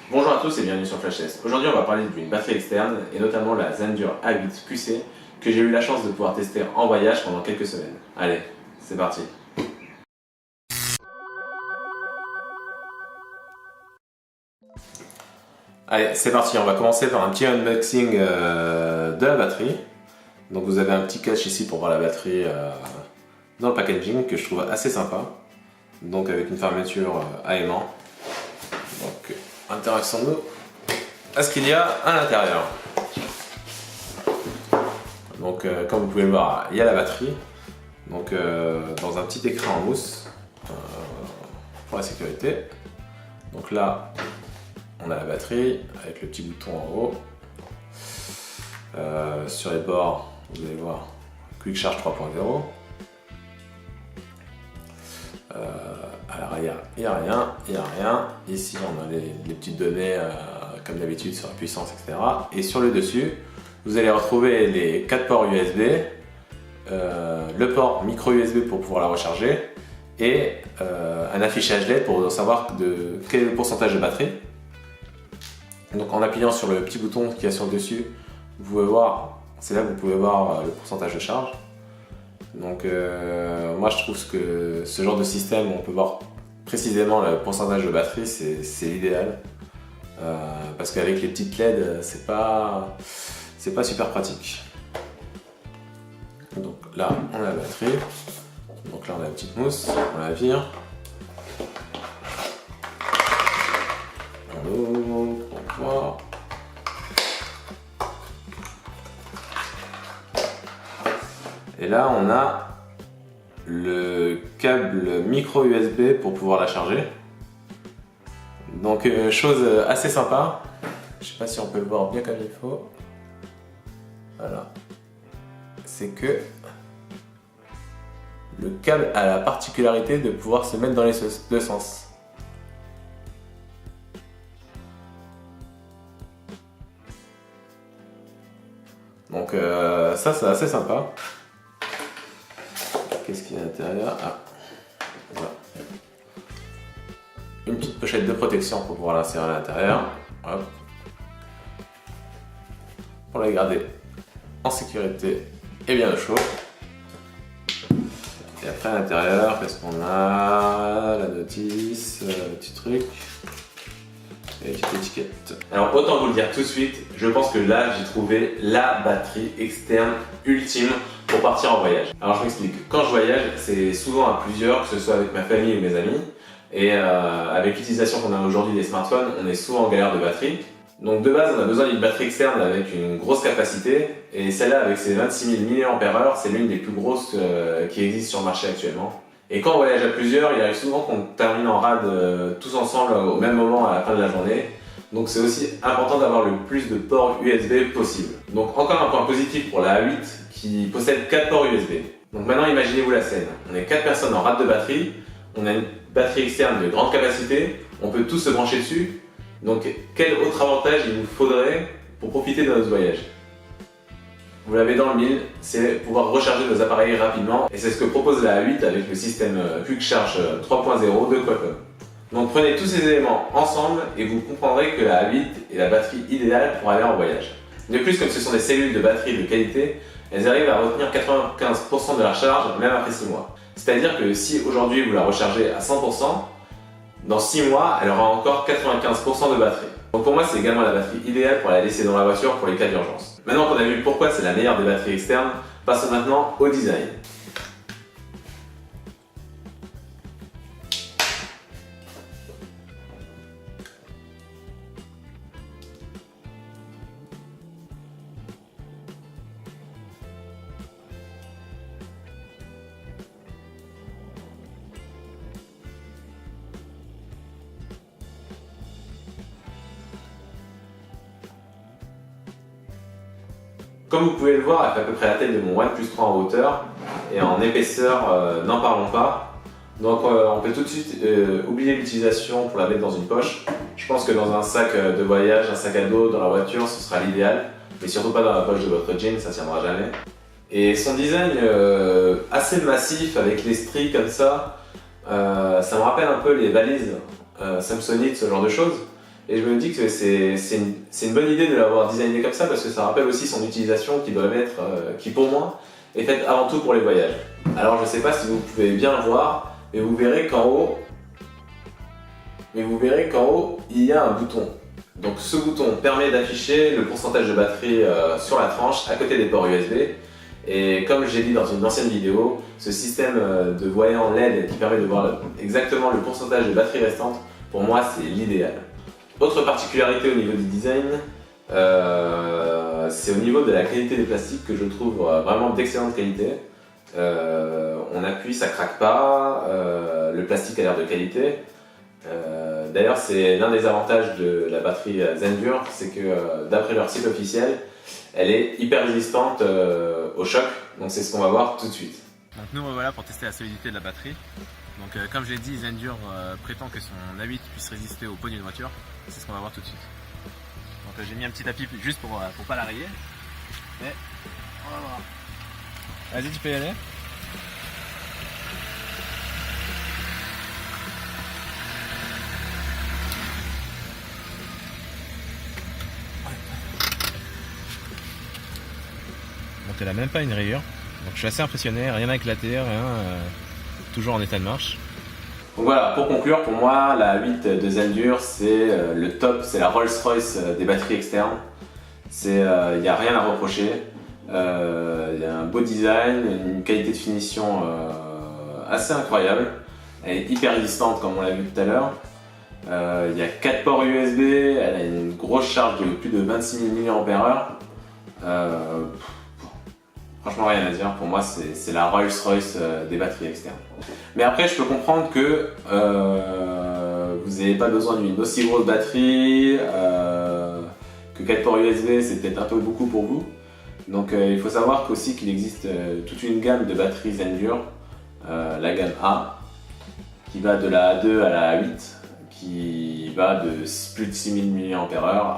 Bonjour à tous et bienvenue sur Flash Test. Aujourd'hui on va parler d'une batterie externe et notamment la Zendur A8 QC que j'ai eu la chance de pouvoir tester en voyage pendant quelques semaines. Allez, c'est parti. Allez, c'est parti, on va commencer par un petit unboxing de la batterie. Donc vous avez un petit cache ici pour voir la batterie dans le packaging que je trouve assez sympa. Donc avec une fermeture à aimant. Donc intéressons-nous à ce qu'il y a à l'intérieur. Donc comme vous pouvez le voir, il y a la batterie. Donc dans un petit écran en mousse pour la sécurité. Donc là, on a la batterie avec le petit bouton en haut. Sur les bords, vous allez voir Quick Charge 3.0. À l'arrière, il n'y a rien. Ici, on a les petites données comme d'habitude sur la puissance, etc. Et sur le dessus, vous allez retrouver les 4 ports USB, le port micro USB pour pouvoir la recharger et un affichage LED pour savoir quel est le pourcentage de batterie. Donc en appuyant sur le petit bouton qu'il y a sur le dessus, vous pouvez voir, c'est là que vous pouvez voir le pourcentage de charge. Donc moi je trouve que ce genre de système où on peut voir précisément le pourcentage de batterie, c'est l'idéal. Parce qu'avec les petites LED, c'est pas super pratique. Donc là on a la batterie, donc là on a la petite mousse, on la vire. On ouvre pour voir. Et là, on a le câble micro USB pour pouvoir la charger. Donc, chose assez sympa. Je sais pas si on peut le voir bien comme il faut. Voilà. C'est que le câble a la particularité de pouvoir se mettre dans les deux sens. Donc, ça, c'est assez sympa. Qu'est-ce qu'il y a à l'intérieur? Voilà. Une petite pochette de protection pour pouvoir l'insérer à l'intérieur. Pour la garder en sécurité et bien au chaud. Et après à l'intérieur, qu'est-ce qu'on a? La notice, le petit truc. Et une petite étiquette. Alors autant vous le dire tout de suite, je pense que là j'ai trouvé la batterie externe ultime pour partir en voyage. Alors je m'explique, quand je voyage, c'est souvent à plusieurs, que ce soit avec ma famille ou mes amis. Et avec l'utilisation qu'on a aujourd'hui des smartphones, on est souvent en galère de batterie. Donc de base, on a besoin d'une batterie externe avec une grosse capacité. Et celle-là, avec ses 26 000 mAh, c'est l'une des plus grosses qui existent sur le marché actuellement. Et quand on voyage à plusieurs, il arrive souvent qu'on termine en rade tous ensemble au même moment à la fin de la journée. Donc c'est aussi important d'avoir le plus de ports USB possible. Donc encore un point positif pour la A8 qui possède 4 ports USB. Donc maintenant imaginez-vous la scène. On est 4 personnes en rade de batterie, on a une batterie externe de grande capacité, on peut tous se brancher dessus. Donc quel autre avantage il nous faudrait pour profiter de notre voyage? Vous l'avez dans le mille, c'est pouvoir recharger nos appareils rapidement et c'est ce que propose la A8 avec le système Quick Charge 3.0 de Qualcomm. Donc prenez tous ces éléments ensemble et vous comprendrez que la A8 est la batterie idéale pour aller en voyage. De plus, comme ce sont des cellules de batterie de qualité, elles arrivent à retenir 95% de la charge même après 6 mois. C'est-à-dire que si aujourd'hui vous la rechargez à 100%, dans 6 mois, elle aura encore 95% de batterie. Donc pour moi, c'est également la batterie idéale pour la laisser dans la voiture pour les cas d'urgence. Maintenant qu'on a vu pourquoi c'est la meilleure des batteries externes, passons maintenant au design. Comme vous pouvez le voir, elle fait à peu près la taille de mon OnePlus 3 en hauteur et en épaisseur, n'en parlons pas. Donc on peut tout de suite oublier l'utilisation pour la mettre dans une poche. Je pense que dans un sac de voyage, un sac à dos dans la voiture, ce sera l'idéal. Mais surtout pas dans la poche de votre jean, ça tiendra jamais. Et son design assez massif avec les stries comme ça me rappelle un peu les valises Samsonite, ce genre de choses. Et je me dis que c'est une bonne idée de l'avoir designé comme ça parce que ça rappelle aussi son utilisation qui doit être, qui pour moi est faite avant tout pour les voyages. Alors je ne sais pas si vous pouvez bien le voir, mais vous verrez qu'en haut, il y a un bouton. Donc ce bouton permet d'afficher le pourcentage de batterie sur la tranche à côté des ports USB. Et comme j'ai dit dans une ancienne vidéo, ce système de voyant LED qui permet de voir exactement le pourcentage de batterie restante, pour moi c'est l'idéal. Autre particularité au niveau du design, c'est au niveau de la qualité des plastiques que je trouve vraiment d'excellente qualité. On appuie, ça craque pas, le plastique a l'air de qualité. D'ailleurs, c'est l'un des avantages de la batterie Zendure, c'est que d'après leur site officiel, elle est hyper résistante au choc, donc c'est ce qu'on va voir tout de suite. Donc nous voilà pour tester la solidité de la batterie. Donc comme je l'ai dit, Zendure prétend que son A8 puisse résister aux pots d'une voiture. C'est ce qu'on va voir tout de suite. Donc j'ai mis un petit tapis juste pour pas la rayer. Mais on va voir. Vas-y, tu peux y aller. Donc elle a même pas une rayure. Donc je suis assez impressionné, rien n'a éclaté, rien, toujours en état de marche. Donc voilà, pour conclure, pour moi, la A8 de Zendure, c'est le top, c'est la Rolls-Royce des batteries externes. Il n'y a rien à reprocher. Il y a un beau design, une qualité de finition assez incroyable. Elle est hyper résistante comme on l'a vu tout à l'heure. Il y a 4 ports USB, elle a une grosse charge de plus de 26 000 mAh. Franchement rien à dire, pour moi c'est la Rolls-Royce des batteries externes. Mais après je peux comprendre que vous n'avez pas besoin d'une aussi grosse batterie, que 4 ports USB c'est peut-être un peu beaucoup pour vous. Donc il faut savoir qu'aussi qu'il existe toute une gamme de batteries Zendure, la gamme A, qui va de la A2 à la A8, qui va de plus de 6000 mAh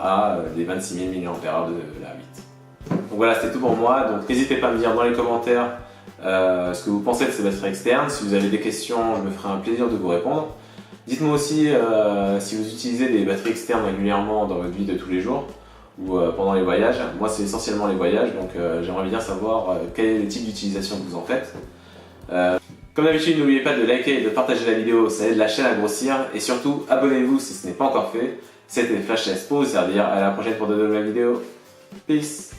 à des 26 000 mAh de la A8. Donc voilà, c'était tout pour moi. Donc n'hésitez pas à me dire dans les commentaires ce que vous pensez de ces batteries externes. Si vous avez des questions, je me ferai un plaisir de vous répondre. Dites-moi aussi si vous utilisez des batteries externes régulièrement dans votre vie de tous les jours ou pendant les voyages. Moi, c'est essentiellement les voyages, donc j'aimerais bien savoir quel est le type d'utilisation que vous en faites. Comme d'habitude, n'oubliez pas de liker et de partager la vidéo, ça aide la chaîne à grossir. Et surtout, abonnez-vous si ce n'est pas encore fait. C'était Flashless pour vous servir. À la prochaine pour de nouvelles vidéos. Peace.